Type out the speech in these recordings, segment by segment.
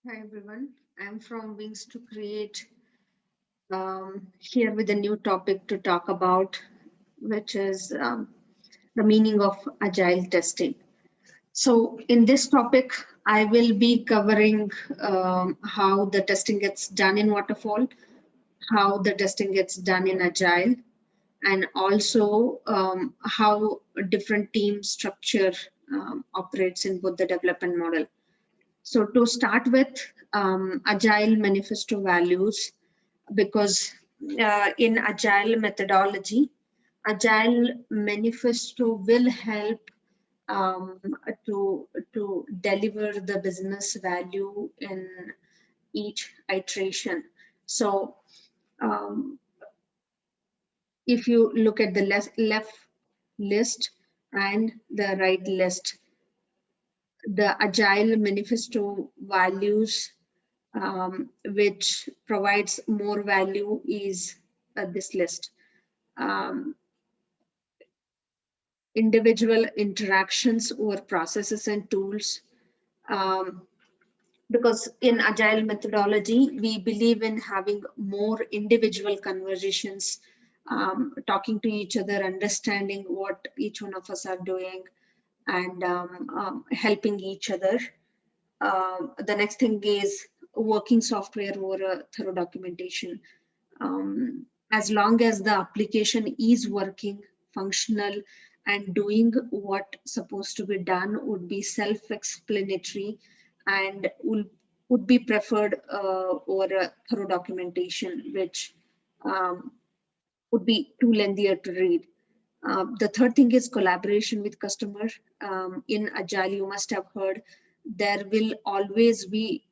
Hi everyone, I'm from Wings to Create here with a new topic to talk about, which is the meaning of agile testing. So, in this topic, I will be covering how the testing gets done in waterfall, how the testing gets done in agile, and also how different team structure operates in both the development model. So to start with, Agile manifesto values, because in Agile methodology, Agile manifesto will help um, to deliver the business value in each iteration. So um, if you look at the left list and the right list, the Agile manifesto values which provides more value is this list. Um, Individual interactions over processes and tools. Um, because in agile methodology, we believe in having more individual conversations, talking to each other, understanding what each one of us are doing, and helping each other. The next thing is working software over a thorough documentation. As long as the application is working, functional, and doing what supposed to be done, would be self-explanatory and would be preferred over a thorough documentation, which um, would be too lengthier to read. The third thing is collaboration with customer. In Agile, you must have heard there will always be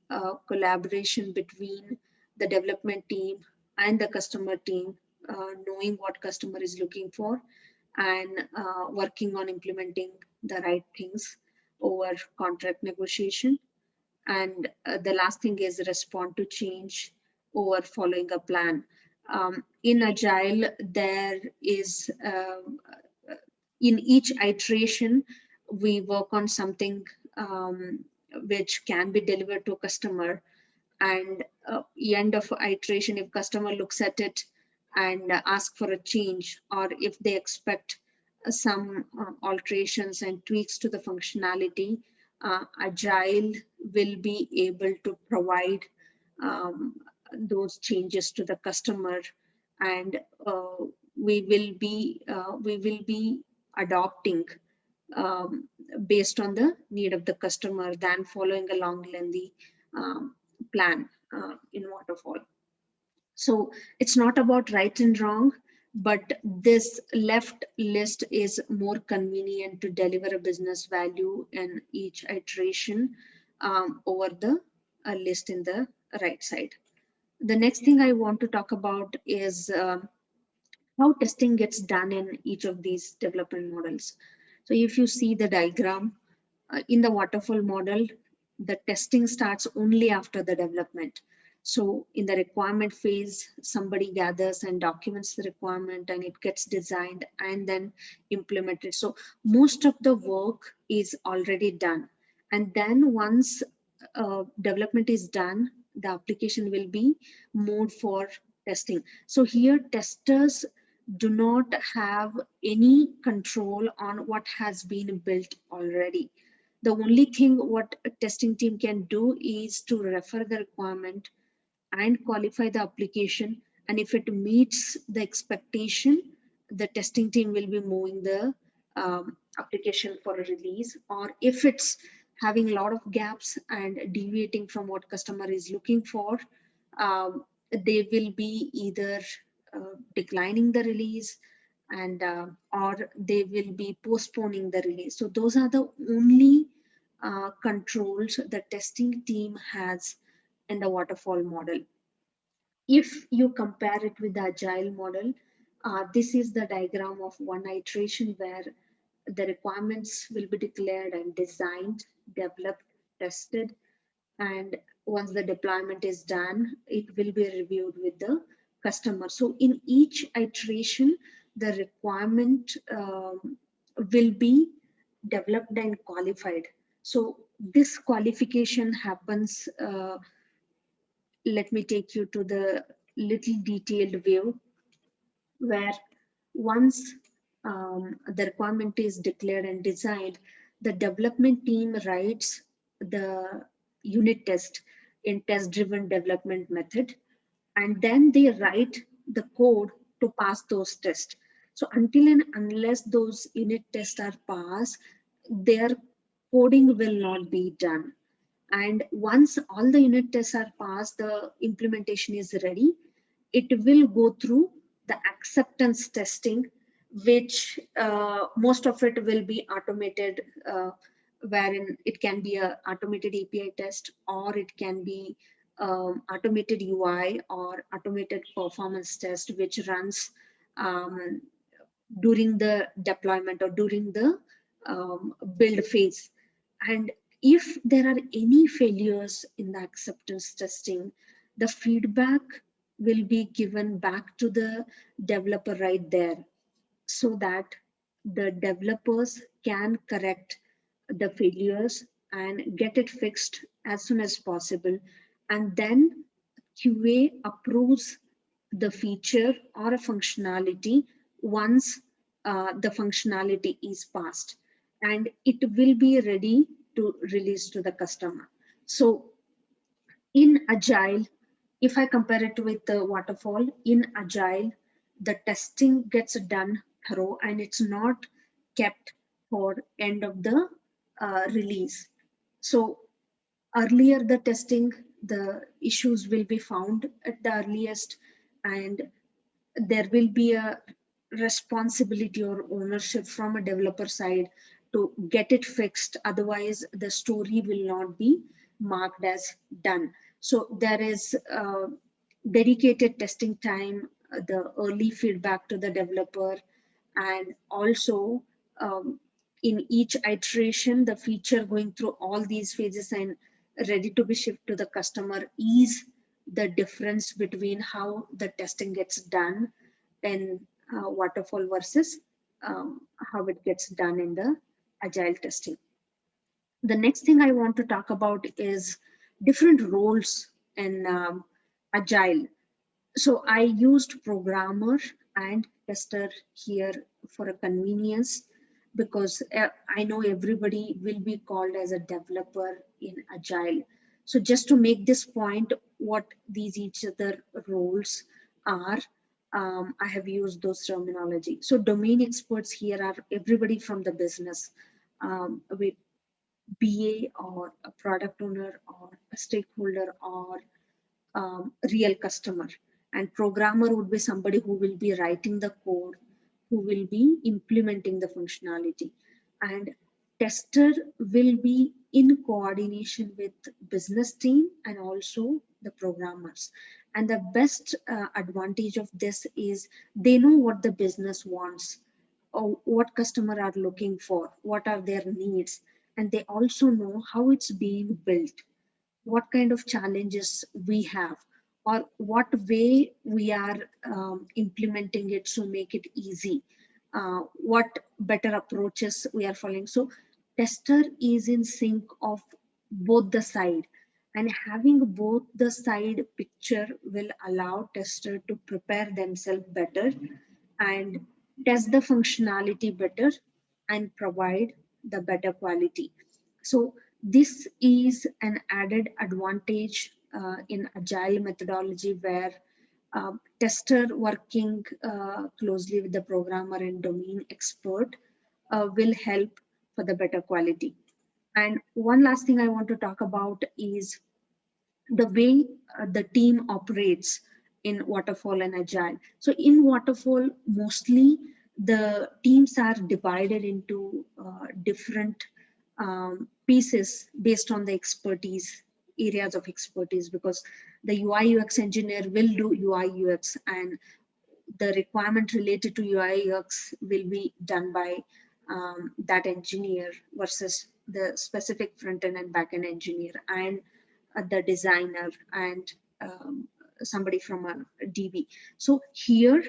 collaboration between the development team and the customer team, knowing what customer is looking for and working on implementing the right things over contract negotiation. And the last thing is respond to change over following a plan. In Agile, there is in each iteration, we work on something which can be delivered to a customer. And end of iteration, if customer looks at it and ask for a change, or if they expect some alterations and tweaks to the functionality, Agile will be able to provide um, those changes to the customer, and we will be adopting um, based on the need of the customer than following a long lengthy um, plan in waterfall. So it's not about right and wrong, but this left list is more convenient to deliver a business value in each iteration over the list in the right side. The next thing I want to talk about is how testing gets done in each of these development models. So if you see the diagram in the waterfall model, the testing starts only after the development. So in the requirement phase, somebody gathers and documents the requirement and it gets designed and then implemented. So most of the work is already done. And then once development is done, the application will be moved for testing. So here testers do not have any control on what has been built already. The only thing what a testing team can do is to refer the requirement and qualify the application. And if it meets the expectation, the testing team will be moving the application for a release. Or if it's having a lot of gaps and deviating from what customer is looking for, they will be either declining the release and or they will be postponing the release. So those are the only controls the testing team has in the waterfall model. If you compare it with the agile model, this is the diagram of one iteration where the requirements will be declared and designed, developed, tested, and once the deployment is done, it will be reviewed with the customer. So in each iteration, the requirement will be developed and qualified. So This qualification happens, let me take you to the little detailed view, where once the requirement is declared and designed, the development team writes the unit test in test driven development method, and then they write the code to pass those tests. So until and unless those unit tests are passed, their coding will not be done. And once all the unit tests are passed, the implementation is ready. It will go through the acceptance testing, which most of it will be automated, wherein it can be a automated API test, or it can be automated UI or automated performance test, which runs um, during the deployment or during the build phase. And if there are any failures in the acceptance testing, the feedback will be given back to the developer right there, so that the developers can correct the failures and get it fixed as soon as possible. And then QA approves the feature or a functionality once the functionality is passed, and it will be ready to release to the customer. So in Agile, if I compare it with the waterfall, in Agile, the testing gets done thorough and it's not kept for end of the release. So earlier the testing, the issues will be found at the earliest, and there will be a responsibility or ownership from a developer side to get it fixed. Otherwise, the story will not be marked as done. So there is dedicated testing time, the early feedback to the developer, and also in each iteration, the feature going through all these phases and ready to be shipped to the customer is the difference between how the testing gets done in waterfall versus how it gets done in the agile testing. The next thing I want to talk about is different roles in agile. So I used programmer and tester here for a convenience, because I know everybody will be called as a developer in Agile. So just to make this point, what these each other roles are, I have used those terminology. So domain experts here are everybody from the business, with BA or a product owner or a stakeholder or real customer. And programmer would be somebody who will be writing the code, who will be implementing the functionality. And tester will be in coordination with business team and also the programmers. And the best advantage of this is they know what the business wants, or what customer are looking for, what are their needs, and they also know how it's being built, what kind of challenges we have, or what way we are implementing it to make it easy, what better approaches we are following. So tester is in sync of both the side, and having both the side picture will allow tester to prepare themselves better and test the functionality better and provide the better quality. So this is an added advantage in agile methodology, where tester working closely with the programmer and domain expert will help for the better quality. And one last thing I want to talk about is the way the team operates in waterfall and agile. So in waterfall, mostly the teams are divided into different pieces based on the expertise, areas of expertise, because the UI UX engineer will do UI UX, and the requirement related to UI UX will be done by that engineer versus the specific front end and back end engineer, and the designer, and somebody from a DB. So here,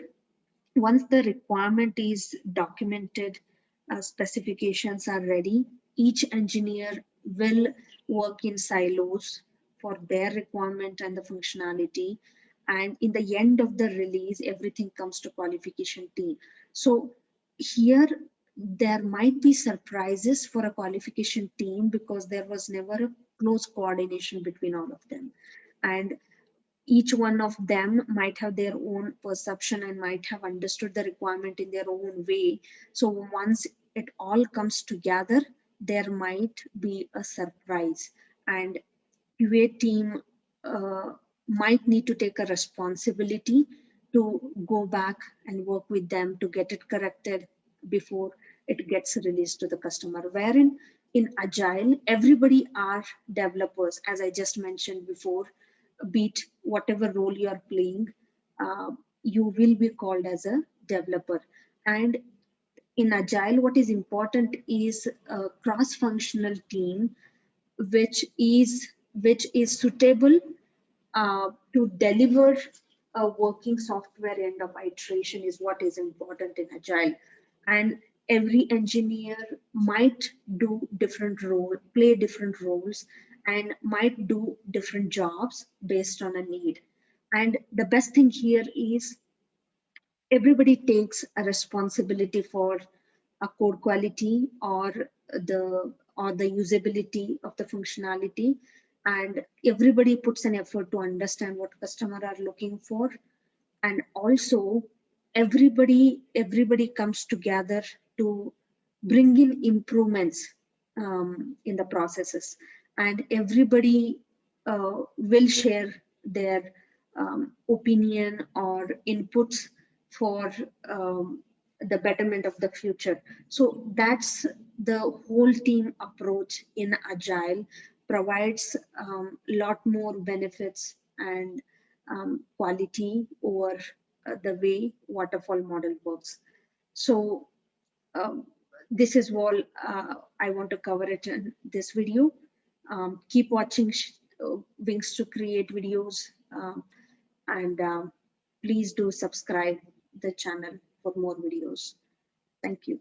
once the requirement is documented, specifications are ready, each engineer will work in silos for their requirement and the functionality. And in the end of the release, everything comes to qualification team. So here there might be surprises for a qualification team because there was never a close coordination between all of them. And each one of them might have their own perception and might have understood the requirement in their own way. So once it all comes together, there might be a surprise, and QA team might need to take a responsibility to go back and work with them to get it corrected before it gets released to the customer. Wherein in Agile, everybody are developers, as I just mentioned before, be it whatever role you are playing, you will be called as a developer. And in Agile, what is important is a cross-functional team which is suitable to deliver a working software end of iteration is what is important in Agile. And every engineer might do different role, play different roles, and might do different jobs based on a need. And the best thing here is everybody takes a responsibility for a code quality or the usability of the functionality, and everybody puts an effort to understand what customer are looking for. And also everybody comes together to bring in improvements in the processes, and everybody will share their opinion or inputs for the betterment of the future. So that's the whole team approach in Agile, provides a lot more benefits and quality over the way waterfall model works. So um, this is all I want to cover it in this video. Keep watching Wings to Create videos, and please do subscribe the channel for more videos. Thank you.